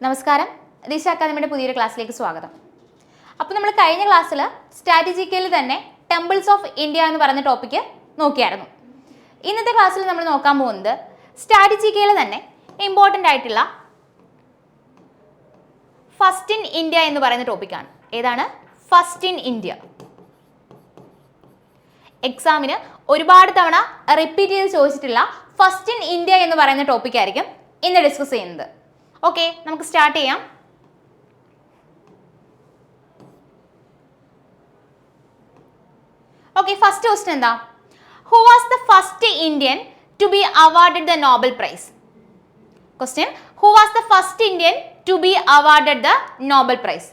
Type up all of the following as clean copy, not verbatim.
നമസ്കാരം, ദിശ അക്കാദമിയുടെ പുതിയൊരു ക്ലാസ്സിലേക്ക് സ്വാഗതം. അപ്പോൾ നമ്മൾ കഴിഞ്ഞ ക്ലാസ്സിൽ സ്ട്രാറ്റജിക്കലി തന്നെ ടെമ്പിൾസ് ഓഫ് ഇന്ത്യ എന്ന് പറയുന്ന ടോപ്പിക്ക് നോക്കിയായിരുന്നു. ഇന്നത്തെ ക്ലാസ്സിൽ നമ്മൾ നോക്കാൻ പോകുന്നത് സ്ട്രാറ്റജിക്കലി തന്നെ ഇമ്പോർട്ടൻ്റ് ആയിട്ടുള്ള ഫസ്റ്റ് ഇൻ ഇന്ത്യ എന്ന് പറയുന്ന ടോപ്പിക്കാണ്. ഏതാണ്? First in India. എക്സാമിന് ഒരുപാട് തവണ റിപ്പീറ്റ് ചെയ്ത് ചോദിച്ചിട്ടുള്ള ഫസ്റ്റ് ഇൻ ഇന്ത്യ എന്ന് പറയുന്ന ടോപ്പിക്കായിരിക്കും ഇന്ന് ഡിസ്കസ് ചെയ്യുന്നത്. ഓക്കെ, നമുക്ക് സ്റ്റാർട്ട് ചെയ്യാം. ഓക്കെ, ഫസ്റ്റ് ക്വസ്റ്റ്യൻ എന്താ? Who was the first Indian to be awarded the Nobel prize? Question: who was the first Indian to be awarded the Nobel prize?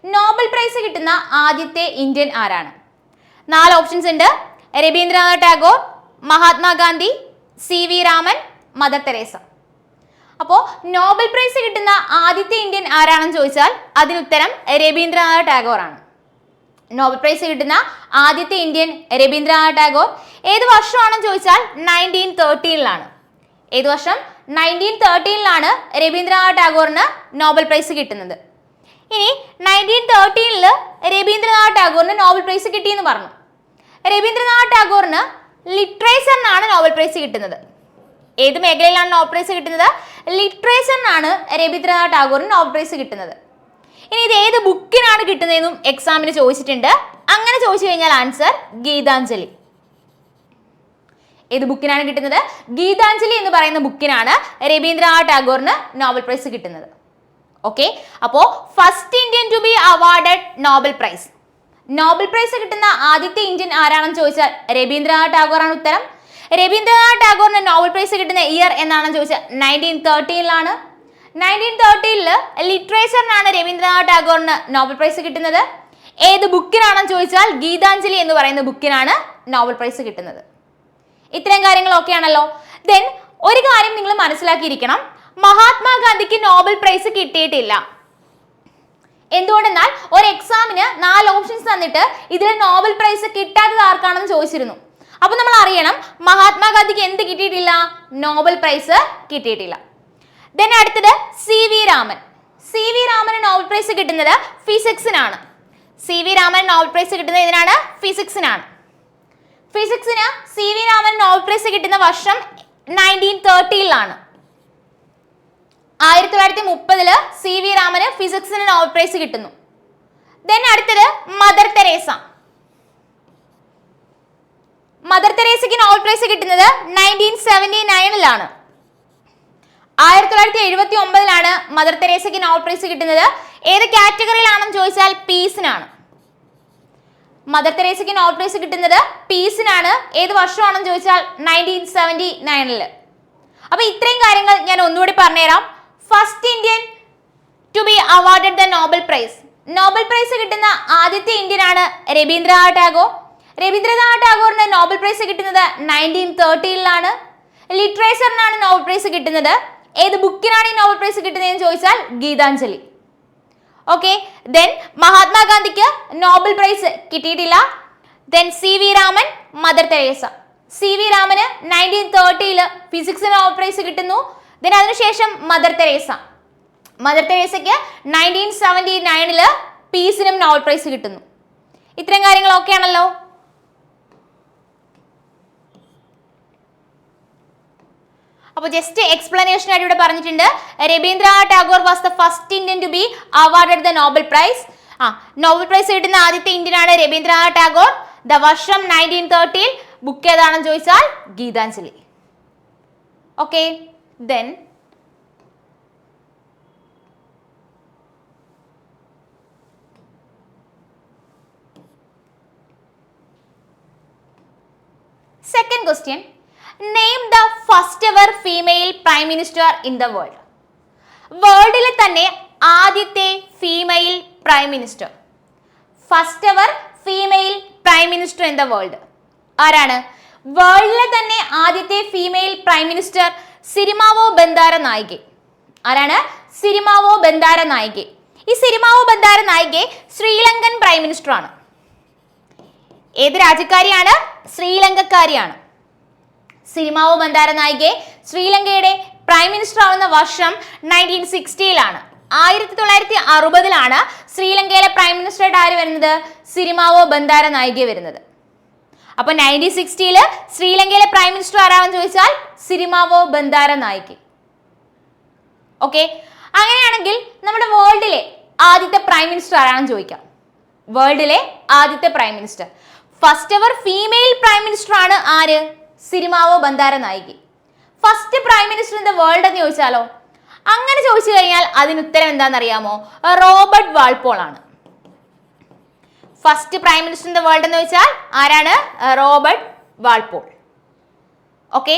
Nobel prize കിട്ടുന്ന ആദ്യത്തെ Indian ആരാണ്? 4 options ഉണ്ട്. Rabindranath Tagore, Mahatma Gandhi, CV Raman, mother Teresa. അപ്പോൾ Nobel prize കിട്ടുന്ന ആദ്യത്തെ Indian ആരാണെന്ന് ചോദിച്ചാൽ അതിനുത്തരം രവീന്ദ്രനാഥ് ടാഗോർ ആണ്. നോബൽ പ്രൈസ് കിട്ടുന്ന ആദ്യത്തെ ഇന്ത്യൻ രവീന്ദ്രനാഥ് ടാഗോർ. ഏത് വർഷമാണെന്ന് ചോദിച്ചാൽ 1913-ലാണ്. ഏത് വർഷം? 1913-ലാണ് രവീന്ദ്രനാഥ് ടാഗോറിന് നോബൽ പ്രൈസ് കിട്ടുന്നത്. ഇനി 1913 രവീന്ദ്രനാഥ് ടാഗോറിന് നോബൽ പ്രൈസ് കിട്ടിയെന്ന് പറഞ്ഞു. രവീന്ദ്രനാഥ് ടാഗോറിന് ലിറ്ററേച്ചറിനാണ് നോബൽ പ്രൈസ് കിട്ടുന്നത്. ഏത് മേഖലയിലാണ് നോബൽ പ്രൈസ് കിട്ടുന്നത്? ലിറ്ററേച്ചറിനാണ് രവീന്ദ്രനാഥ് ടാഗോറിന് നോബൽ പ്രൈസ് കിട്ടുന്നത്. ഇനി ഇത് ഏത് ബുക്കിനാണ് കിട്ടുന്നതെന്നും എക്സാമിന് ചോദിച്ചിട്ടുണ്ട്. അങ്ങനെ ചോദിച്ചു കഴിഞ്ഞാൽ ആൻസർ ഗീതാഞ്ജലി. ഏത് ബുക്കിനാണ് കിട്ടുന്നത്? ഗീതാഞ്ജലി എന്ന് പറയുന്ന ബുക്കിനാണ് രവീന്ദ്രനാഥ് ടാഗോറിന് നോബൽ പ്രൈസ് കിട്ടുന്നത്. ഓക്കെ, അപ്പോൾ first Indian to be awarded Nobel prize. Nobel prize കിട്ടുന്ന ആദ്യത്തെ ഇന്ത്യൻ ആരാണെന്ന് ചോദിച്ചാൽ രവീന്ദ്രനാഥ് ടാഗോർ ആണ് ഉത്തരം. രവീന്ദ്രനാഥ് ടാഗോറിന് നോബൽ പ്രൈസ് കിട്ടുന്ന ഇയർ എന്നാണെന്ന് ചോദിച്ചാൽ 1913-ലാണ്. 1913 ലിറ്ററേച്ചറിനാണ് രവീന്ദ്രനാഥ് ടാഗോറിന് നോബൽ പ്രൈസ് കിട്ടുന്നത്. ഏത് ബുക്കിനാണെന്ന് ചോദിച്ചാൽ ഗീതാഞ്ജലി എന്ന് പറയുന്ന ബുക്കിനാണ് നോബൽ പ്രൈസ് കിട്ടുന്നത്. ഇത്തരം കാര്യങ്ങൾ ഓക്കെ ആണല്ലോ. ദെൻ ഒരു കാര്യം നിങ്ങൾ മനസ്സിലാക്കിയിരിക്കണം, മഹാത്മാഗാന്ധിക്ക് നോബൽ പ്രൈസ് കിട്ടിയിട്ടില്ല. എന്തുകൊണ്ടെന്നാൽ ഒരു എക്സാമിന് 4 ഓപ്ഷൻസ് തന്നിട്ട് ഇതിൽ നോബൽ പ്രൈസ് കിട്ടാത്തത് ആർക്കാണെന്ന് ചോദിച്ചിരുന്നു. അപ്പൊ നമ്മൾ അറിയണം മഹാത്മാഗാന്ധിക്ക് എന്ത് കിട്ടിയിട്ടില്ല? നോബൽ പ്രൈസ് കിട്ടിയിട്ടില്ല. ദെൻ അടുത്തത് CV രാമൻ. CV രാമന് നോബൽ പ്രൈസ് കിട്ടുന്നത് ഫിസിക്സിനാണ്. CV രാമൻ നോബൽ പ്രൈസ് കിട്ടുന്നത് ഇതിനാണ്, ഫിസിക്സിനാണ്. ഫിസിക്സിന് CV രാമൻ നോബൽ പ്രൈസ് കിട്ടുന്ന വർഷം 1913-ലാണ്. 1930 CV രാമന് ഫിസിക്സിന് നോബൽ പ്രൈസ് കിട്ടുന്നു. ദെൻ അടുത്തത് മദർ തെരേസ. മദർ തെരേസയ്ക്ക് നോബൽ പ്രൈസ് കിട്ടുന്നത് 1979-ലാണ്. 1979-ലാണ് മദർ തെരേസയ്ക്ക് നോബൽ പ്രൈസ് കിട്ടുന്നത്. ഏത് കാറ്റഗറിയിലാണെന്ന് ചോദിച്ചാൽ പീസിനാണ്. മദർ തെരേസയ്ക്ക് നോബൽ പ്രൈസ് കിട്ടുന്നത് പീസിനാണ്. ഏത് വർഷമാണെന്ന് ചോദിച്ചാൽ 1979-ല്. അപ്പൊ ഇത്രയും കാര്യങ്ങൾ ഞാൻ ഒന്നുകൂടി പറഞ്ഞുതരാം. First Indian to be awarded the Nobel prize. Nobel prize കിട്ടുന്ന ആദ്യത്തെ ഇന്ത്യൻ ആണ് രവീന്ദ്രനാഥ് ടാഗോർ. രവീന്ദ്രനാഥ് ടാഗോറിന് നോബൽ പ്രൈസ് കിട്ടുന്നത് 1913-ലാണ്. ലിറ്ററേച്ചറിനാണ് നോബൽ പ്രൈസ് കിട്ടുന്നത്. ഏത് ബുക്കിനാണ് ഈ നോബൽ പ്രൈസ് കിട്ടുന്നതെന്ന് ചോദിച്ചാൽ ഗീതാഞ്ജലി. ഓക്കെ, ദെൻ മഹാത്മാഗാന്ധിക്ക് നോബൽ പ്രൈസ് കിട്ടിയിട്ടില്ല. Then CV Raman, mother Teresa. CV രാമന് 1930 ഫിസിക്സിന് നോബൽ പ്രൈസ് കിട്ടുന്നു. ദെൻ അതിനുശേഷം മദർ തെരേസ. മദർ തെരേസയ്ക്ക് 1979 പീസിനും നോബൽ പ്രൈസ് കിട്ടുന്നു. ഇത്രയും കാര്യങ്ങൾ ഓക്കെ ആണല്ലോ. അപ്പോൾ ജസ്റ്റ് എക്സ്പ്ലനേഷൻ ആയിട്ട് ഇവിടെ പറഞ്ഞിട്ടുണ്ട്, Rabindranath Tagore was the first Indian to be awarded the Nobel prize. Nobel prize കിട്ടുന്ന ആദ്യത്തെ ഇന്ത്യൻ ആണ് രവീന്ദ്രനാഥ് ടാഗോർ. ദ വർഷം 1913. ബുക്ക് ഏതാണെന്ന് ചോദിച്ചാൽ Gitanjali. Okay, then second question: name the first ever female prime minister in the world. വേൾഡിലെ തന്നെ ആദ്യത്തെ female prime minister. First ever female prime minister in the world ആരാണ്? വേൾഡിലെ തന്നെ ആദ്യത്തെ female prime minister Sirimavo Bandaranaike. ആരാണ്? സിരിമാവോ ബന്ദാര നായികെ. ഈ Sirimavo Bandaranaike Sri Lankan prime minister ആണ്. ഏത് രാജ്യക്കാരിയാണ്? ശ്രീലങ്കക്കാരിയാണ്. സിരിമാവോ ബന്ദാര നായികെ ശ്രീലങ്കയുടെ പ്രൈം മിനിസ്റ്റർ ആവുന്ന വർഷം 1960-ലാണ്. 1960 ശ്രീലങ്കയിലെ പ്രൈം മിനിസ്റ്റർ ആയിട്ട് ആര് വരുന്നത്? സിരിമാവോ ബന്ദാരനായികെ വരുന്നത്. അപ്പൊ 1960 ശ്രീലങ്കയിലെ പ്രൈം മിനിസ്റ്റർ ആരാണെന്ന് ചോദിച്ചാൽ സിരിമാവോ ബന്ദാരനായികെ. ഓക്കെ, അങ്ങനെയാണെങ്കിൽ നമ്മുടെ വേൾഡിലെ ആദ്യത്തെ പ്രൈം മിനിസ്റ്റർ ആരാണെന്ന് ചോദിക്കാം. വേൾഡിലെ ആദ്യത്തെ prime minister, first ever female prime minister ആണ് ആര്? Sirimavo Bandaranaike. First prime minister in the world എന്ന് ചോദിച്ചാലോ? അങ്ങനെ ചോദിച്ചു കഴിഞ്ഞാൽ അതിന് ഉത്തരം എന്താണെന്നറിയാമോ? റോബർട്ട് വാൾപോൾ ആണ്. First prime minister in the world എന്ന് വെച്ചാൽ ആരാണ്? Robert Walpole. ഓക്കെ,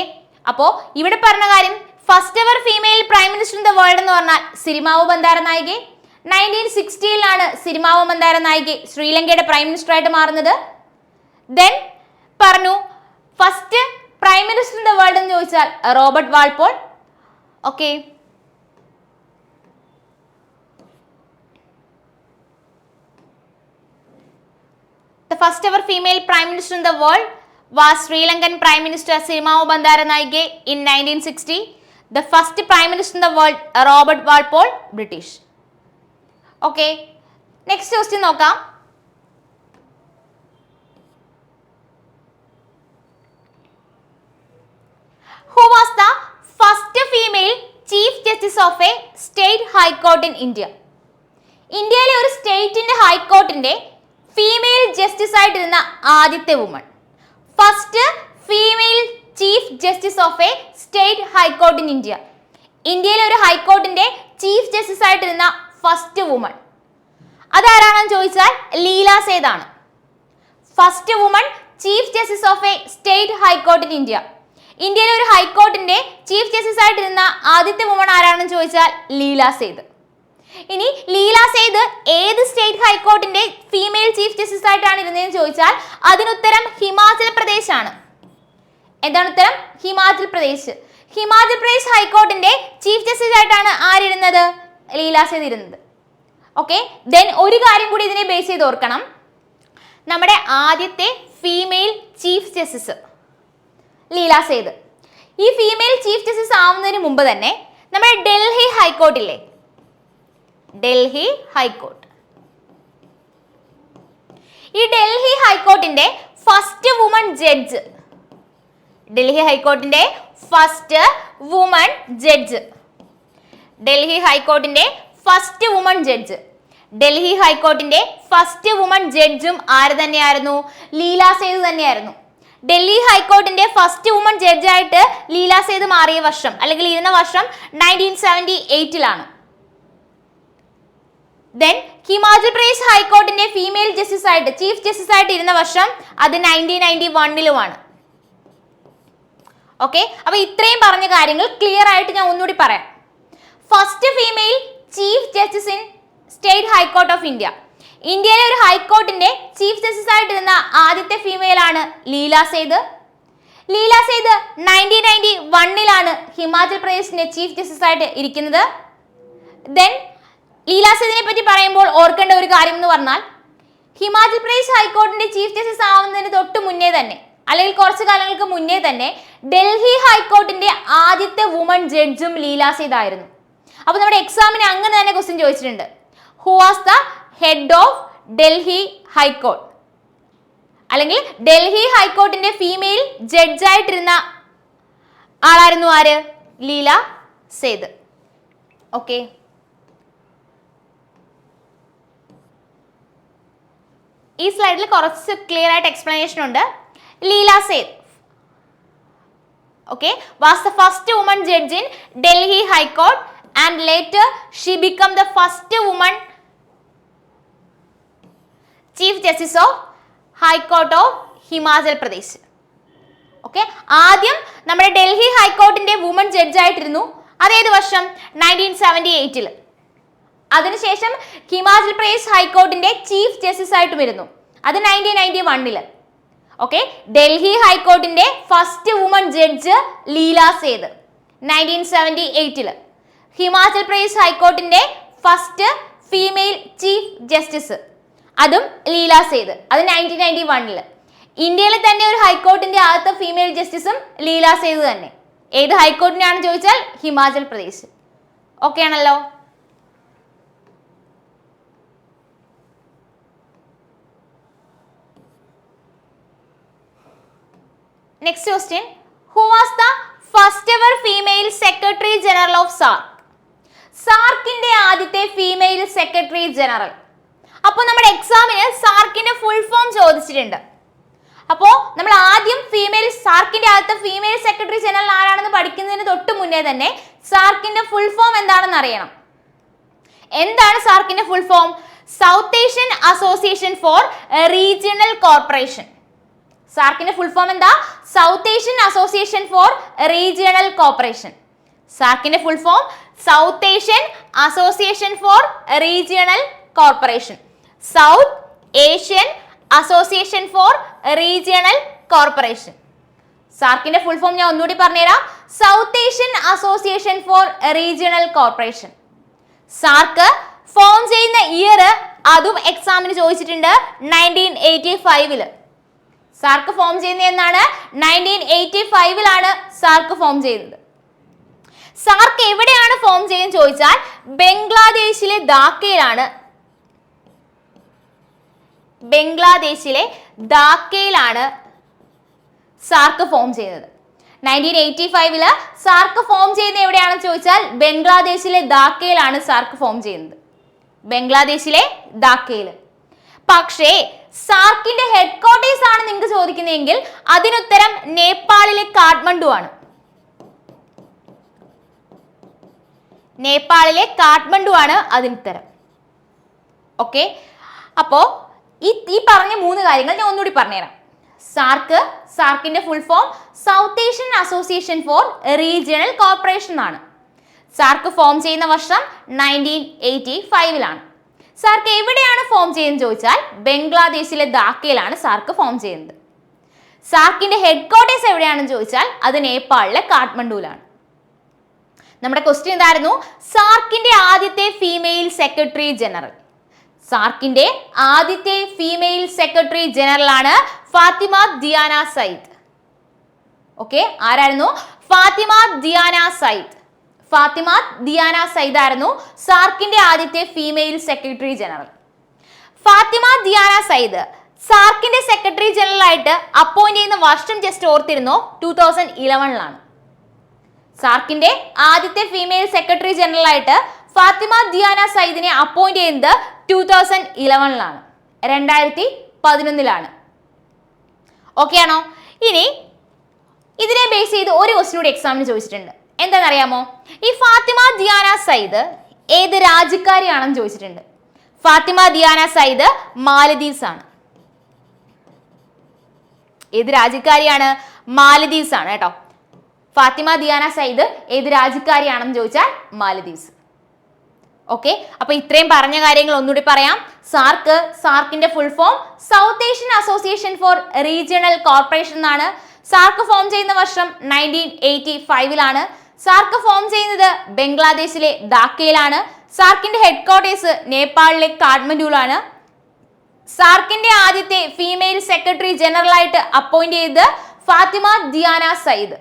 അപ്പോ ഇവിടെ പറഞ്ഞ കാര്യം first ever female prime minister in the world എന്ന് പറഞ്ഞാൽ സിരിമാവോ ബന്ദാരനായികെ. 1960 സിരിമാവോ ബന്ദാരനായികെ ശ്രീലങ്കയുടെ പ്രൈം മിനിസ്റ്റർ ആയിട്ട് മാറുന്നത്. ദെൻ പറഞ്ഞു first prime minister in the world എന്ന് ചോദിച്ചാൽ Robert Walpole. Okay, the first ever female prime minister in the world was Sri Lankan Prime Minister Sirimavo Bandaranaike in 1960. The first prime minister in the world Robert Walpole, British. Okay, next question നോക്കാം. Who was the first female chief justice of a state high court in India? ഇന്ത്യയിലെ ഒരു സ്റ്റേറ്റിന്റെ ഹൈക്കോർട്ടിന്റെ female justice ആയിട്ടിരുന്ന ആദ്യത്തെ woman, first female chief justice of A state high court in India. ഇന്ത്യയിലെ ഒരു ഹൈക്കോർട്ടിന്റെ chief justice ആയിട്ടിരുന്ന first woman അതാരാണെന്ന് ചോദിച്ചാൽ ലീല സേത് ആണ്. First woman chief justice of A state high court in India. ഇന്ത്യയിലെ ഒരു ഹൈക്കോർട്ടിന്റെ ചീഫ് ജസ്റ്റിസ് ആയിട്ടിരുന്ന ആദ്യത്തെ വുമൺ ആരാണെന്ന് ചോദിച്ചാൽ ലീല സേത്. ഇനി ലീല സേത് ഏത് സ്റ്റേറ്റ് ഹൈക്കോർട്ടിന്റെ ഫീമെയിൽ ചീഫ് ജസ്റ്റിസ് ആയിട്ടാണ് ഇരുന്നതെന്ന് ചോദിച്ചാൽ അതിനുത്തരം ഹിമാചൽ പ്രദേശ് ആണ്. എന്താണ് ഉത്തരം? ഹിമാചൽ പ്രദേശ്. ഹിമാചൽ പ്രദേശ് ഹൈക്കോർട്ടിന്റെ ചീഫ് ജസ്റ്റിസ് ആയിട്ടാണ് ആരിരുന്നത്? ലീല സേത് ഇരുന്നത്. ഓക്കെ, ദെൻ ഒരു കാര്യം കൂടി ഇതിനെ ബേസ് ചെയ്ത് ഓർക്കണം. നമ്മുടെ ആദ്യത്തെ female chief justice Leela Seth. ഈ ഫീമെയിൽ ചീഫ് ജസ്റ്റിസ് ആവുന്നതിന് മുമ്പ് തന്നെ നമ്മുടെ ഡൽഹി ഹൈക്കോർട്ടില്ലേ, ഡൽഹി ഹൈക്കോർട്ട്, ഈ ഡൽഹി ഹൈക്കോർട്ടിന്റെ ഫസ്റ്റ് വുമൺ ജഡ്ജ്, ഡൽഹി ഹൈക്കോർട്ടിന്റെ ഫസ്റ്റ് വുമൺ ജഡ്ജ്, ഡൽഹി ഹൈക്കോർട്ടിന്റെ ഫസ്റ്റ് വുമൺ ജഡ്ജ്, ഡൽഹി ഹൈക്കോർട്ടിന്റെ ഫസ്റ്റ് വുമൺ ജഡ്ജും ആര് തന്നെയായിരുന്നു? ലീല സേത് തന്നെയായിരുന്നു. ഡൽഹി ഹൈക്കോർട്ടിന്റെ ഫസ്റ്റ് വുമൺ ജഡ്ജായിട്ട് ലീല സേത് മാറിയ വർഷം അല്ലെങ്കിൽ ഇരുന്ന വർഷം 1978 ദെൻ ഹിമാചൽ പ്രദേശ് ഹൈക്കോർട്ടിന്റെ ഫീമെയിൽ ജസ്റ്റിസ് ആയിട്ട് ചീഫ് ജസ്റ്റിസ് ആയിട്ട് ഇരുന്ന വർഷം അത് 1991 ഓക്കെ, അപ്പൊ ഇത്രയും പറഞ്ഞ കാര്യങ്ങൾ ക്ലിയർ ആയിട്ട് ഞാൻ ഒന്നുകൂടി പറയാം. First female chief justice in state high court of India. ഇന്ത്യയിലെ ഒരു ഹൈക്കോർട്ടിന്റെ ചീഫ് ജസ്റ്റിസ് ആയിട്ടിരുന്ന ആദ്യത്തെ ഫീമെയിൽ ആണ് ലീല സേത്. ലീല സേത് 1991 ഹിമാചൽ പ്രദേശിന്റെ ചീഫ് ജസ്റ്റിസ് ആയിട്ട് ഇരിക്കുന്നത്. ദെൻ ലീല സേതിനെ പറ്റി പറയുമ്പോൾ ഓർക്കേണ്ട ഒരു കാര്യം എന്ന് പറഞ്ഞാൽ ഹിമാചൽ പ്രദേശ് ഹൈക്കോർട്ടിന്റെ ചീഫ് ജസ്റ്റിസ് ആവുന്നതിന് തൊട്ട് മുന്നേ തന്നെ അല്ലെങ്കിൽ കുറച്ച് കാലങ്ങൾക്ക് മുന്നേ തന്നെ ഡൽഹി ഹൈക്കോർട്ടിന്റെ ആദ്യത്തെ വുമൺ ജഡ്ജും ലീല സേത് ആയിരുന്നു. അപ്പൊ നമ്മുടെ എക്സാമിന് അങ്ങനെ തന്നെ ക്വസ്റ്റ്യൻ ചോദിച്ചിട്ടുണ്ട്. Who was the head of Delhi high court, അല്ലെങ്കിൽ ഡൽഹി ഹൈക്കോർട്ടിന്റെ ഫീമെയിൽ ജഡ്ജായിട്ടിരുന്ന ആളായിരുന്നു ആര്? ലീല സേത്. ഓക്കെ, ഈ സ്ലൈഡിൽ കുറച്ച് ക്ലിയർ ആയിട്ട് എക്സ്പ്ലനേഷൻ ഉണ്ട്. Leela Seth okay was the first woman judge in Delhi High Court and later she became the first woman chief justice of High Court of Himachal Pradesh. okay ആദ്യം നമ്മുടെ ഡൽഹി ഹൈക്കോർട്ടിന്റെ woman judge ആയിട്ടിരുന്നു. അതേത് വർഷം? 1978. അതിനുശേഷം ഹിമാചൽ പ്രദേശ് ഹൈക്കോർട്ടിന്റെ ചീഫ് ജസ്റ്റിസ് ആയിട്ടും വരുന്നു. അത് 1991. ഓക്കെ, ഡൽഹി ഹൈക്കോർട്ടിന്റെ first woman judge Leela Seth 1978. Himachal Pradesh ഹൈക്കോർട്ടിന്റെ ഫസ്റ്റ് ഫീമെയിൽ ചീഫ് ജസ്റ്റിസ് അതും ലീല സേത്, അത് 1991. ഇന്ത്യയിലെ തന്നെ ഒരു ഹൈക്കോർട്ടിന്റെ ആദ്യത്തെ ഫീമെയിൽ ജസ്റ്റിസും ലീല സേത് തന്നെ. ഏത് ഹൈക്കോർട്ടിനാണെന്ന് ചോദിച്ചാൽ ഹിമാചൽ പ്രദേശ്. ഓക്കെ ആണല്ലോ? Next question, who was the first ever female secretary general of SAARC? സാർക്കിന്റെ ആദ്യത്തെ ഫീമെയിൽ സെക്രട്ടറി ജനറൽ. അപ്പോൾ നമ്മുടെ എക്സാമിന് സാർക്കിന്റെ ഫുൾ ഫോം ചോദിച്ചിട്ടുണ്ട്. അപ്പോൾ നമ്മൾ ആദ്യം സാർക്കിന്റെ ആദ്യത്തെ ഫീമെയിൽ സെക്രട്ടറി ജനറൽ ആരാണെന്ന് പഠിക്കുന്നതിന് തൊട്ട് മുന്നേ തന്നെ സാർക്കിന്റെ ഫുൾ ഫോം എന്താണെന്ന് അറിയണം. എന്താണ് സാർക്കിന്റെ full form? South Asian Association for Regional Cooperation. സാർക്കിന്റെ ഫുൾ ഫോം എന്താ? South Asian Association for Regional Cooperation. സാർക്കിന്റെ full form South Asian Association for Regional Cooperation. South Asian Association for Regional Cooperation. സാർക്കിന്റെ full form ഞാൻ ഒന്നുകൂടി പറഞ്ഞുതരാം. South Asian Association for Regional Cooperation. SAARC form ചെയ്യുന്ന year അതും എക്സാമിന് ചോദിച്ചിട്ടുണ്ട്. 1985. സാർക്ക് form ചെയ്യുന്നത് എന്നാണ്? 1985 സാർക്ക് ഫോം ചെയ്യുന്നത്. സാർക്ക് എവിടെയാണ് ഫോം ചെയ്യുന്നത് ചോദിച്ചാൽ ബംഗ്ലാദേശിലെ ധാക്കയിലാണ്. ബംഗ്ലാദേശിലെ ധാക്കയിലാണ് സാർക്ക് ഫോം ചെയ്യുന്നത്. 1985 സാർക്ക് ഫോം ചെയ്യുന്നത് എവിടെയാണെന്ന് ചോദിച്ചാൽ ബംഗ്ലാദേശിലെ ധാക്കയിലാണ് സാർക്ക് ഫോം ചെയ്യുന്നത്. ബംഗ്ലാദേശിലെ ധാക്കയിൽ. പക്ഷേ സാർക്കിന്റെ ഹെഡ് ക്വാർട്ടേഴ്സ് ആണ് നിങ്ങൾക്ക് ചോദിക്കുന്നതെങ്കിൽ അതിനുത്തരം നേപ്പാളിലെ കാഠ്മണ്ഡു ആണ്. നേപ്പാളിലെ കാഠ്മണ്ഡു ആണ് അതിനുത്തരം. ഓക്കെ, അപ്പോ ഈ പറഞ്ഞ 3 കാര്യങ്ങൾ ഞാൻ ഒന്നുകൂടി പറഞ്ഞുതരാം. സാർക്കിന്റെ full form South Asian Association for Regional Cooperation ആണ്. സാർക്ക് ഫോം ചെയ്യുന്ന വർഷം 1985. സാർക്ക് എവിടെയാണ് ഫോം ചെയ്യുന്നത് ചോദിച്ചാൽ ബംഗ്ലാദേശിലെ ധാക്കയിലാണ് സാർക്ക് ഫോം ചെയ്യുന്നത്. സാർക്കിന്റെ ഹെഡ് ക്വാർട്ടേഴ്സ് എവിടെയാണെന്ന് ചോദിച്ചാൽ അത് നേപ്പാളിലെ കാഠ്മണ്ഡുവിലാണ്. നമ്മുടെ ക്വസ്റ്റ്യൻ എന്തായിരുന്നു? സാർക്കിന്റെ ആദ്യത്തെ ഫീമെയിൽ സെക്രട്ടറി ജനറൽ. സാർക്കിന്റെ ആദ്യത്തെ ഫീമെയിൽ സെക്രട്ടറി ജനറൽ ആണ് ഫാത്തിമ ദിയാന സയ്യിദ്. ഓക്കെ, ആരായിരുന്നു? ഫാത്തിമ ദിയാന സയ്യിദ്. ഫാത്തിമ ദിയാന സയ്യിദ് ആയിരുന്നു സാർക്കിന്റെ ആദ്യത്തെ female secretary general. Fathima Dhiyana Saeed സാർക്കിന്റെ സെക്രട്ടറി ജനറൽ ആയിട്ട് അപ്പോയിന്റ് ചെയ്യുന്ന വർഷം ജസ്റ്റ് ഓർത്തിരുന്നോ? 2011. സാർക്കിന്റെ ആദ്യത്തെ ഫീമെയിൽ സെക്രട്ടറി ജനറൽ ആയിട്ട് ഫാത്തിമ ദിയാന സയ്യിദിനെ അപ്പോയിന്റ് ചെയ്യുന്നത് 2011. 2011. ഓക്കെ ആണോ? ഇനി ഇതിനെ ബേസ് ചെയ്ത് ഒരു ക്വസ്റ്റ്യൻ കൂടി എക്സാമിന് ചോദിച്ചിട്ടുണ്ട്. എന്താണെന്നറിയാമോ? ഈ ഫാത്തിമ ദിയാന സയ്യിദ് ഏത് രാജ്യക്കാരിയാണെന്ന് ചോദിച്ചിട്ടുണ്ട്. ഫാത്തിമ ദിയാന സയ്യിദ് മാലദ്വീപ്സ് ആണ്. ഏത് രാജ്യക്കാരിയാണ്? മാലദ്വീപ്സ് ആണ് കേട്ടോ. ഫാത്തിമ ദിയാന സയ്യിദ് ഏത് രാജ്യക്കാരിയാണെന്ന് ചോദിച്ചാൽ മാലദ്വീപ്സ്. ഓക്കെ, അപ്പൊ ഇത്രയും പറഞ്ഞ കാര്യങ്ങൾ ഒന്നുകൂടി പറയാം. സാർക്കിന്റെ full form South Asian Association for Regional Cooperation എന്നാണ്. സാർക്ക് ഫോം ചെയ്യുന്ന വർഷം 1985. സാർക്ക് ഫോം ചെയ്യുന്നത് ബംഗ്ലാദേശിലെ ധാക്കയിലാണ്. സാർക്കിന്റെ ഹെഡ് ക്വാർട്ടേഴ്സ് നേപ്പാളിലെ കാഠ്മണ്ഡുവിലാണ്. സാർക്കിന്റെ ആദ്യത്തെ ഫീമെയിൽ സെക്രട്ടറി ജനറൽ ആയിട്ട് അപ്പോയിന്റ് ചെയ്തത് ഫാത്തിമ ദിയാന സയ്യിദ്.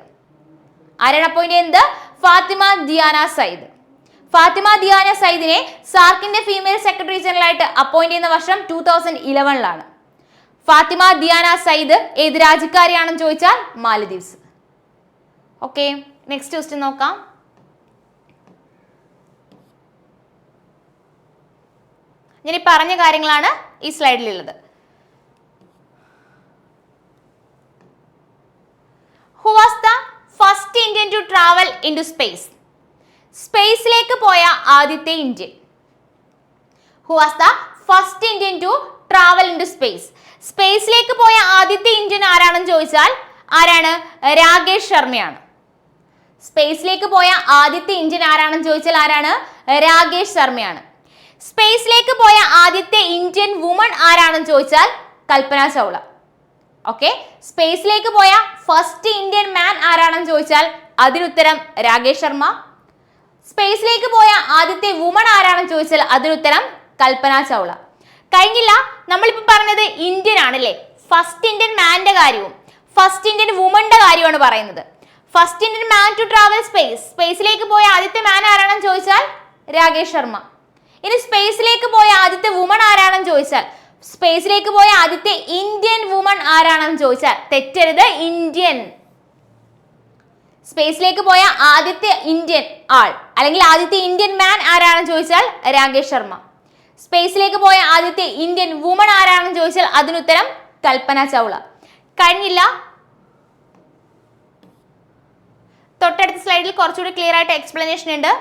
ആരാണ് അപ്പോയിന്റ് ചെയ്യുന്നത്? ഫാത്തിമ ദിയാന സയ്യിദ്. ഫാത്തിമ ദിയാന സയ്യിദിനെ സാർക്കിന്റെ ഫീമെയിൽ സെക്രട്ടറി ജനറൽ ആയിട്ട് അപ്പോയിന്റ് ചെയ്യുന്ന വർഷം 2011. ഫാത്തിമ ദിയാന സയ്യിദ് ഏത് രാജ്യക്കാരിയാണെന്ന് ചോദിച്ചാൽ മാലദ്വീപ്സ്. ഓക്കെ, നെക്സ്റ്റ് ക്വസ്റ്റ്യൻ നോക്കാം. ഞാൻ ഈ പറഞ്ഞ കാര്യങ്ങളാണ് ഈ സ്ലൈഡിലുള്ളത്. Who was the first Indian to travel into space? സ്പേസിലേക്ക് പോയ ആദ്യത്തെ Indian. Who was the first Indian to travel into space? സ്പേസിലേക്ക് പോയ ആദ്യത്തെ ഇന്ത്യൻ ആരാണെന്ന് ചോദിച്ചാൽ ആരാണ്? രാകേഷ് ശർമ്മയാണ്. സ്പേസിലേക്ക് പോയ ആദ്യത്തെ ഇന്ത്യൻ ആരാണെന്ന് ചോദിച്ചാൽ ആരാണ്? രാകേഷ് ശർമ്മയാണ്. സ്പേസിലേക്ക് പോയ ആദ്യത്തെ ഇന്ത്യൻ വുമൺ ആരാണെന്ന് ചോദിച്ചാൽ കൽപ്പന ചൗള. ഓക്കെ, സ്പേസിലേക്ക് പോയ ഫസ്റ്റ് ഇന്ത്യൻ മാൻ ആരാണെന്ന് ചോദിച്ചാൽ അതിനുത്തരം രാകേഷ് ശർമ്മ. സ്പേസിലേക്ക് പോയ ആദ്യത്തെ വുമൺ ആരാണെന്ന് ചോദിച്ചാൽ അതിനുത്തരം കൽപ്പന ചൗള. കഴിഞ്ഞില്ല, നമ്മളിപ്പോൾ പറഞ്ഞത് ഇന്ത്യൻ ആണല്ലേ. ഫസ്റ്റ് ഇന്ത്യൻ മാന്റെ കാര്യവും ഫസ്റ്റ് ഇന്ത്യൻ വുമന്റെ കാര്യമാണ് പറയുന്നത്. First Indian man to travel space, സ്പേസിലേക്ക് പോയ ആദ്യത്തെ മാൻ ആരാണെന്ന് ചോദിച്ചാൽ രാകേഷ് ശർമ്മ. ഇനി സ്പേസിലേക്ക് പോയ ആദ്യത്തെ വുമൺ ആരാണെന്ന് ചോദിച്ചാൽ സ്പേസിലേക്ക് പോയ ആദ്യത്തെ ഇന്ത്യൻ വുമൺ ആരാണെന്ന് ചോദിച്ചാൽ തെറ്റരുത്, ഇന്ത്യൻ. സ്പേസിലേക്ക് പോയ ആദ്യത്തെ ഇന്ത്യൻ ആൾ അല്ലെങ്കിൽ ആദ്യത്തെ ഇന്ത്യൻ മാൻ ആരാണെന്ന് ചോദിച്ചാൽ രാകേഷ് ശർമ്മ. സ്പേസിലേക്ക് പോയ ആദ്യത്തെ ഇന്ത്യൻ വുമൺ ആരാണെന്ന് ചോദിച്ചാൽ അതിനുത്തരം കൽപ്പന ചൗള. കഴിഞ്ഞില്ല. തൊട്ടടുത്ത സ്ലൈഡിൽ കുറച്ചുകൂടി ക്ലിയർ ആയിട്ട് എക്സ്പ്ലനേഷൻ ഉണ്ട്.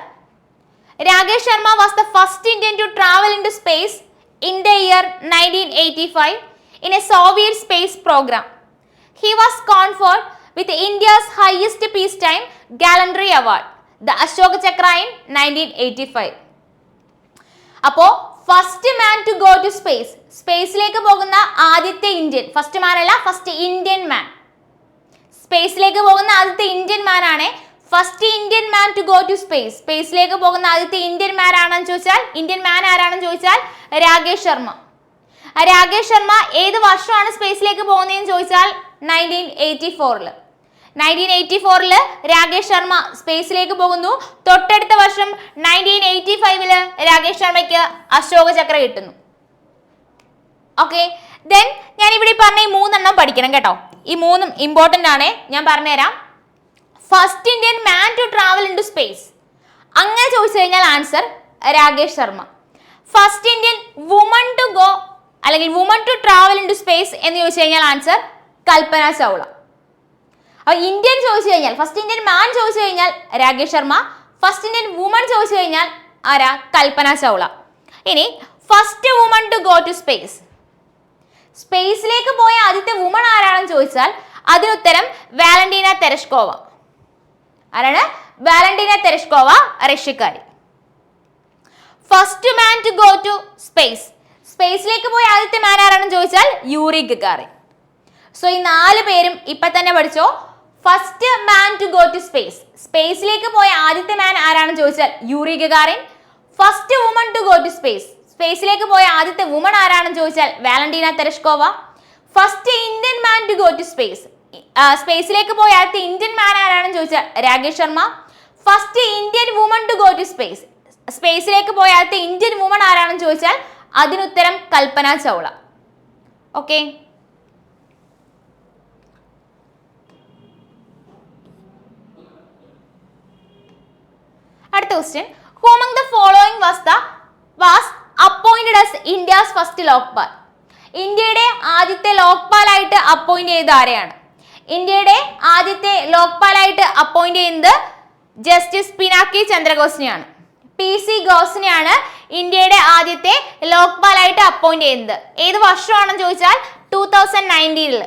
Rakesh Sharma was the first Indian to travel into space in the year 1985 in a Soviet space program. He was conferred with India's highest peacetime gallantry award, the Ashoka Chakra in 1985. അപ്പോ first man to go to space, സ്പേസിലേക്ക് പോകുന്ന ആദ്യത്തെ Indian, first മാൻ അല്ല first Indian മാൻ, സ്പേസിലേക്ക് പോകുന്ന ആദ്യത്തെ Indian man ആണ്. First Indian man to go to space, സ്പേസിലേക്ക് പോകുന്ന ആദ്യത്തെ ഇന്ത്യൻ മാൻ ആണെന്ന് ചോദിച്ചാൽ ഇന്ത്യൻ മാൻ ആരാണെന്ന് ചോദിച്ചാൽ രാകേഷ് ശർമ്മ. രാകേഷ് ശർമ്മ ഏത് വർഷമാണ് സ്പേസിലേക്ക് പോകുന്നതെന്ന് ചോദിച്ചാൽ 1984. 1984 രാകേഷ് ശർമ്മ സ്പേസിലേക്ക് പോകുന്നു. തൊട്ടടുത്ത വർഷം 1985 രാകേഷ് ശർമ്മയ്ക്ക് അശോക ചക്ര കിട്ടുന്നു. ഓക്കെ, ദെൻ ഞാൻ ഇവിടെ പറഞ്ഞ ഈ 3 എണ്ണം പഠിക്കണം കേട്ടോ. ഈ 3 ഇമ്പോർട്ടൻ്റ് ആണ്, ഞാൻ പറഞ്ഞുതരാം. First Indian man to travel into space, അങ്ങനെ ചോദിച്ചു കഴിഞ്ഞാൽ answer Rakesh Sharma. First Indian woman to go അല്ലെങ്കിൽ woman to travel into space എന്ന് ചോദിച്ചു കഴിഞ്ഞാൽ ആൻസർ കൽപ്പന ചൗള. അപ്പോൾ ഇന്ത്യൻ ചോദിച്ചു കഴിഞ്ഞാൽ ഫസ്റ്റ് ഇന്ത്യൻ മാൻ ചോദിച്ചു കഴിഞ്ഞാൽ Rakesh Sharma, first Indian woman ചോദിച്ചു കഴിഞ്ഞാൽ ആരാ? കൽപ്പന ചൗള. ഇനി first woman to go to space, സ്പേസിലേക്ക് പോയ ആദ്യത്തെ വുമൺ ആരാണെന്ന് ചോദിച്ചാൽ അതിനുത്തരം വാലന്റീന തെരഷ്കോവ. ആരാണ്? വാലന്റീന തെരഷ്കോവ, റഷ്യക്കാരി. First man to go to space, സ്പേസിലേക്ക് പോയ ആദ്യത്തെ മാൻ ആരാണെന്ന് ചോദിച്ചാൽ യൂറി ഗഗാറിൻ. സോ ഈ 4 പേരും ഇപ്പൊ തന്നെ പഠിച്ചോ. First man to go to space, സ്പേസിലേക്ക് പോയ ആദ്യത്തെ മാൻ ആരാണെന്ന് ചോദിച്ചാൽ Yuri Gagarin. First woman to go to space, സ്പേസിലേക്ക് പോയ ആദ്യത്തെ വുമൺ ആരാണെന്ന് ചോദിച്ചാൽ Valentina Tereshkova. First Indian man to go to space, സ്പേസിലേക്ക് പോയ ആദ്യത്തെ ഇന്ത്യൻ മാൻ ആരാണെന്ന് ചോദിച്ചാൽ Rakesh Sharma. First Indian woman to go to space, സ്പേസിലേക്ക് പോയ ആദ്യത്തെ ഇന്ത്യൻ വുമൺ ആരാണെന്ന് ചോദിച്ചാൽ അതിനുത്തരം കൽപ്പന ചൗള. ഓക്കെ, അടുത്ത question. Who among the following was appointed as India's first Lokpal? ഇന്ത്യയുടെ ആദ്യത്തെ ലോക്പാലായിട്ട് അപ്പോയിന്റ് ചെയ്ത ആരെയാണ്? ഇന്ത്യയുടെ ആദ്യത്തെ ലോക്പാലായിട്ട് അപ്പോയിന്റ് ചെയ്യുന്നത് ജസ്റ്റിസ് പിനാക്കി ചന്ദ്രഘോഷിനെയാണ്. PC ഘോഷിനെയാണ് ഇന്ത്യയുടെ ആദ്യത്തെ ലോക്പാലായിട്ട് അപ്പോയിന്റ് ചെയ്യുന്നത്. ഏത് വർഷമാണെന്ന് ചോദിച്ചാൽ 2019.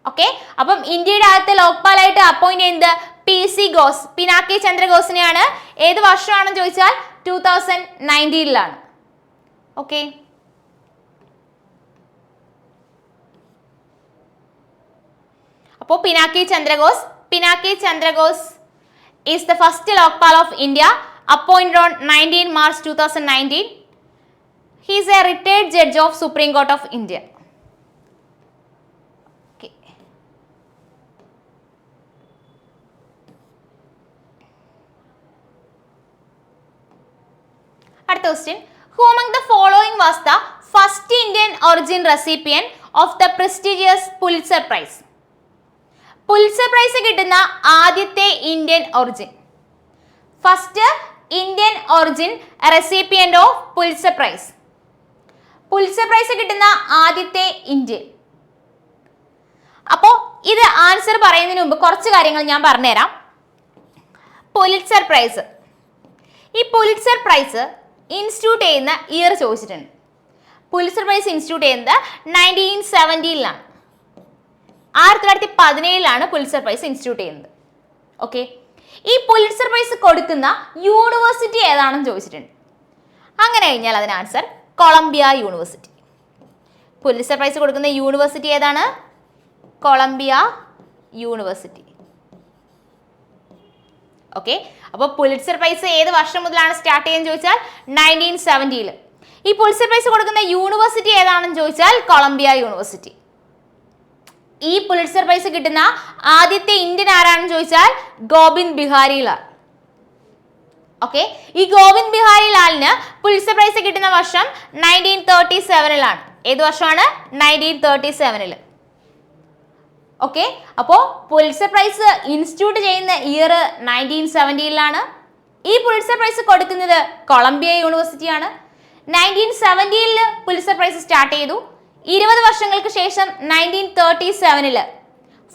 ഓക്കെ, അപ്പം ഇന്ത്യയുടെ ആദ്യത്തെ ലോക്പാലായിട്ട് അപ്പോയിന്റ് ചെയ്യുന്നത് PC ഘോഷ്, പിനാക്കി ചന്ദ്രഘോഷിനെയാണ്. ഏത് വർഷമാണെന്ന് ചോദിച്ചാൽ 2019. ഓക്കെ, അപ്പോൾ Pinaki Chandraghosh is the first Lokpal of India, appointed on 19 March 2019. He is a retired judge of Supreme Court of India. Okay. അടുത്ത question. Who among the following was the first Indian origin recipient of the prestigious Pulitzer Prize? Pulitzer prize കിട്ടുന്ന ആദ്യത്തെ Indian origin, first Indian origin recipient of Pulitzer prize. Pulitzer prize കിട്ടുന്ന ആദ്യത്തെ Indian. അപ്പോൾ ഇത് answer പറയുന്നതിന് മുമ്പ് കുറച്ച് കാര്യങ്ങൾ ഞാൻ പറഞ്ഞുതരാം. പുലിറ്റ്സർ പ്രൈസ്, ഈ പുലിറ്റ്സർ പ്രൈസ് ഇൻസ്റ്റിറ്റ്യൂട്ട് ചെയ്യുന്ന ഇയർ ചോദിച്ചിട്ടുണ്ട്. പുലിറ്റ്സർ പ്രൈസ് ഇൻസ്റ്റിറ്റ്യൂട്ട് ചെയ്യുന്നത് 1970. 1917 പുലിറ്റ്സർ പ്രൈസ് ഇൻസ്റ്റിറ്റ്യൂട്ട് ചെയ്യുന്നത്. ഓക്കെ, ഈ പുലിറ്റ്സർ പ്രൈസ് കൊടുക്കുന്ന യൂണിവേഴ്സിറ്റി ഏതാണെന്ന് ചോദിച്ചിട്ടുണ്ട്. അങ്ങനെ കഴിഞ്ഞാൽ അതിന് answer Columbia university. Pulitzer prize കൊടുക്കുന്ന യൂണിവേഴ്സിറ്റി ഏതാണ്? Columbia university. ഓക്കെ, അപ്പോൾ പുലിറ്റ്സർ പ്രൈസ് ഏത് വർഷം മുതലാണ് സ്റ്റാർട്ട് ചെയ്യുന്നത് ചോദിച്ചാൽ 1970. ഈ പുലിറ്റ്സർ പ്രൈസ് കൊടുക്കുന്ന യൂണിവേഴ്സിറ്റി ഏതാണെന്ന് ചോദിച്ചാൽ കൊളംബിയ യൂണിവേഴ്സിറ്റി. ഈ പുലിറ്റ്സർ പ്രൈസ് കിട്ടുന്ന ആദ്യത്തെ ഇന്ത്യൻ ആരാണെന്ന് ചോദിച്ചാൽ ഗോവിന്ദ് ബിഹാരി ലാൽ. ഓക്കെ, ഈ ഗോവിന്ദ് ബിഹാരി ലാലിന് പുലിറ്റ്സർ പ്രൈസ് കിട്ടുന്ന വർഷം 1937. ഏത് വർഷമാണ്? 1937. ഓക്കെ, അപ്പോൾ പുലിറ്റ്സർ പ്രൈസ് ഇൻസ്റ്റിറ്റ്യൂട്ട് ചെയ്യുന്ന ഇയർ 1970-ലാണ്. ഈ പുലിറ്റ്സർ പ്രൈസ് കൊടുക്കുന്നത് കൊളംബിയ യൂണിവേഴ്സിറ്റിയാണ്. 1970-ൽ പുലിറ്റ്സർ പ്രൈസ് സ്റ്റാർട്ട് ചെയ്തു. 20 വർഷങ്ങൾക്ക് ശേഷം 1937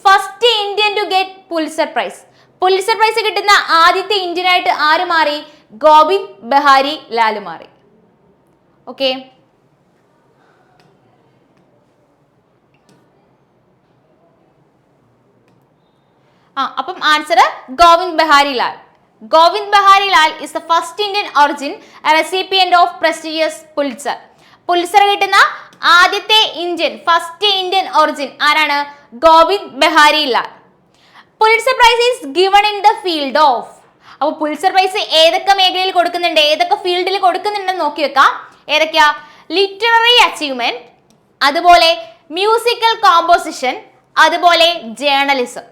first Indian to get Pulitzer prize. Pulitzer prize കിട്ടുന്ന ആദ്യത്തെ ഇന്ത്യൻ ആയിട്ട് ആര് മാറി? ഗോവിന്ദ് ബെഹാരി ലാൽ മാറി. ഓക്കെ, അപ്പം answer Govind Behari Lal. Govind Behari Lal is the first Indian origin recipient of prestigious Pulitzer. Pulitzer കിട്ടുന്ന ആദ്യത്തെ ഇന്ത്യൻ, ഫസ്റ്റ് ഇന്ത്യൻ ഒറിജിൻ ആരാണ്? Govind Behari Lal. Pulitzer prize is given in the field of. അപ്പോൾ പുലിറ്റ്സർ പ്രൈസ് ഏതൊക്കെ മേഖലയിൽ കൊടുക്കുന്നുണ്ട്, ഏതൊക്കെ ഫീൽഡിൽ കൊടുക്കുന്നുണ്ടെന്ന് നോക്കി വെക്കാം. ഏതൊക്കെയാ? ലിറ്റററി അച്ചീവ്മെന്റ്, അതുപോലെ മ്യൂസിക്കൽ കോമ്പോസിഷൻ, അതുപോലെ ജേർണലിസം.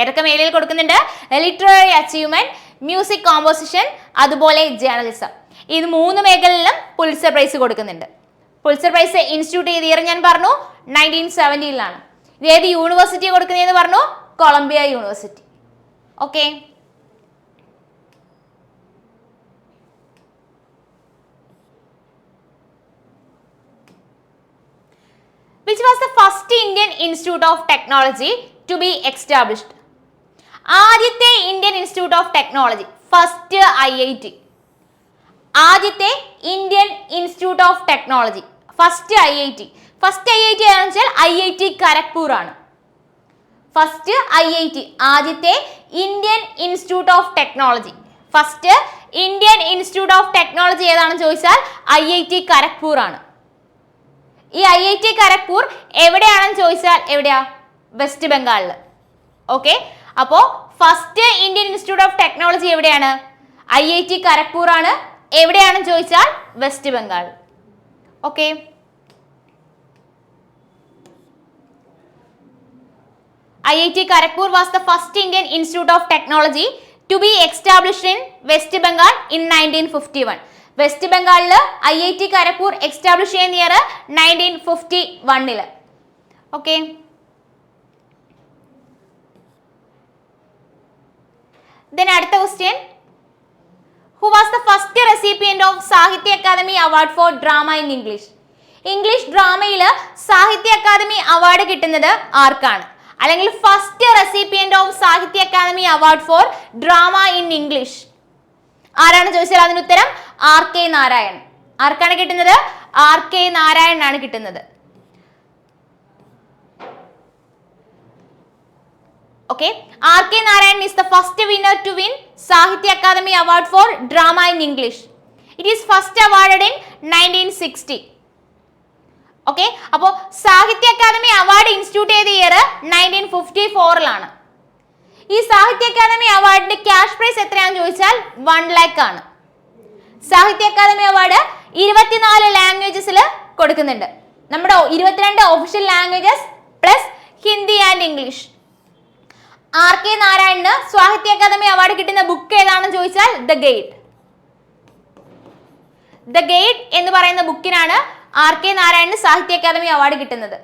ഏതൊക്കെ മേഖലയിൽ കൊടുക്കുന്നുണ്ട്? ലിറ്റററി അച്ചീവ്മെന്റ്, മ്യൂസിക് കോമ്പോസിഷൻ, അതുപോലെ ജേർണലിസം. ഇത് 3 മേഖലയിലും പുലിറ്റ്സർ പ്രൈസ് കൊടുക്കുന്നുണ്ട്. പുലിറ്റ്സർ പ്രൈസ് ഇൻസ്റ്റിറ്റ്യൂട്ട് ചെയ്ത ഇയർ ഞാൻ പറഞ്ഞു 1970-ലാണ്. ഇത് ഏത് യൂണിവേഴ്സിറ്റി കൊടുക്കുന്നതെന്ന് പറഞ്ഞു? Columbia university. Okay, which was the first Indian Institute of Technology to be established? ആദ്യത്തെ Indian institute of technology, first IIT. ആദ്യത്തെ Indian institute of technology, first IIT. First IIT ആണെന്ന് വെച്ചാൽ IIT ഖരഗ്പൂർ ആണ്. ഫസ്റ്റ് IIT, ആദ്യത്തെ Indian institute of technology. First Indian institute of technology ഏതാണെന്ന് ചോദിച്ചാൽ IIT Kharagpur ആണ്. ഈ IIT ഖരഗ്പൂർ എവിടെയാണെന്ന് ചോദിച്ചാൽ എവിടെയാ? വെസ്റ്റ് ബംഗാളിൽ. ഓക്കെ, അപ്പോൾ first Indian institute of technology എവിടെയാണ്? IIT ഖരഗ്പൂർ ആണ്. എവിടെയാണെന്ന് ചോദിച്ചാൽ west Bengal. Okay, IIT Kharagpur was the first Indian institute of technology to be established in west Bengal in 1951. West ബംഗാളിൽ IIT ഖരഗ്പൂർ എസ്റ്റാബ്ലിഷ് ചെയ്യുന്ന ഇയർ 1951. ഓക്കെ, then അടുത്ത question, who was the first recipient of Sahitya Akademi award for drama in English? English ഡ്രാമയിൽ Sahitya Akademi award കിട്ടുന്നത് ആർക്കാണ്? അല്ലെങ്കിൽ first recipient of Sahitya Akademi award for drama in English ആരാണ് ചോദിച്ചാൽ അതിന് ഉത്തരം R.K. നാരായൺ. ആർക്കാണ് കിട്ടുന്നത്? R.K. നാരായണനാണ് കിട്ടുന്നത്. Okay, R.K. Narayan is the first winner to win Sahitya Akademi Award for Drama in English. It is first awarded in 1960. Okay, അപ്പോൾ സാഹിത്യ Akademi award institute ചെയ്ത ഇയർ 1954-ലാണ്. ഈ സാഹിത്യ അക്കാദമി അവാർഡിന്റെ ക്യാഷ് പ്രൈസ് എത്രയാണെന്ന് ചോദിച്ചാൽ 1 lakh ആണ്. സാഹിത്യ അക്കാദമി അവാർഡ് 24 ലാംഗ്വേജസിൽ കൊടുക്കുന്നുണ്ട്. നമ്മുടെ 22 official languages plus Hindi and English. R.K. നാരായണന് സാഹിത്യ അക്കാദമി അവാർഡ് കിട്ടുന്ന ബുക്ക് ഏതാണെന്ന് ചോദിച്ചാൽ ദ ഗൈഡ്. ദ ഗൈഡ് എന്ന് പറയുന്ന ബുക്കിനാണ് R.K. നാരായണന് സാഹിത്യ അക്കാദമി അവാർഡ് കിട്ടുന്നത്.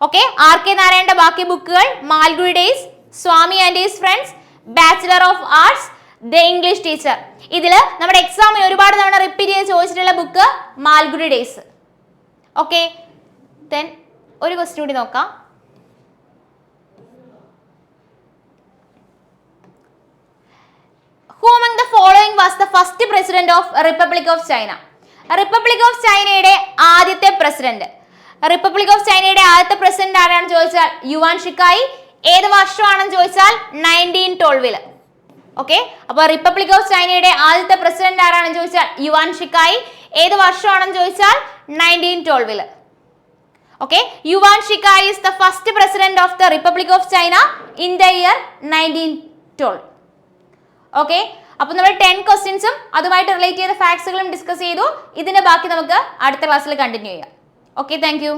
Okay, R.K. നാരായണന്റെ ബാക്കി ബുക്കുകൾ Malgudi days, Swami and his friends, bachelor of arts, the English teacher. ഇതിൽ നമ്മുടെ എക്സാമിന് ഒരുപാട് തവണ റിപ്പീറ്റ് ചെയ്ത് ചോദിച്ചിട്ടുള്ള book Malgudi days. Okay, then ഒരു ക്വസ്റ്റ്യൻ കൂടി നോക്കാം. Who among the following was the first president of Republic of China? Republic of ചൈനയുടെ ആദ്യത്തെ പ്രസിഡന്റ്. റിപ്പബ്ലിക് ഓഫ് ചൈനയുടെ ആദ്യത്തെ പ്രസിഡന്റ് ആരാണെന്ന് ചോദിച്ചാൽ യുവാൻ ഷിക്കായി. ഏത് വർഷമാണെന്ന് ചോദിച്ചാൽ 1912. ഓക്കെ, അപ്പോൾ റിപ്പബ്ലിക് ഓഫ് ചൈനയുടെ ആദ്യത്തെ പ്രസിഡന്റ് ആരാണെന്ന് ചോദിച്ചാൽ യുവാൻ ഷിക്കായി. ഏത് വർഷമാണെന്ന് ചോദിച്ചാൽ 1912. Okay, Yuan Shikai is the first president of the Republic of China in the year 1912. Okay, അപ്പോൾ നമ്മൾ 10 ക്വസ്റ്റ്യൻസും അതുമായിട്ട് റിലേറ്റ് ചെയ്ത ഫാക്ട്സുകളും ഡിസ്കസ് ചെയ്തു. ഇതിന്റെ ബാക്കി നമുക്ക് അടുത്ത ക്ലാസ്സിൽ കണ്ടിന്യൂ ചെയ്യാം. Okay, thank you.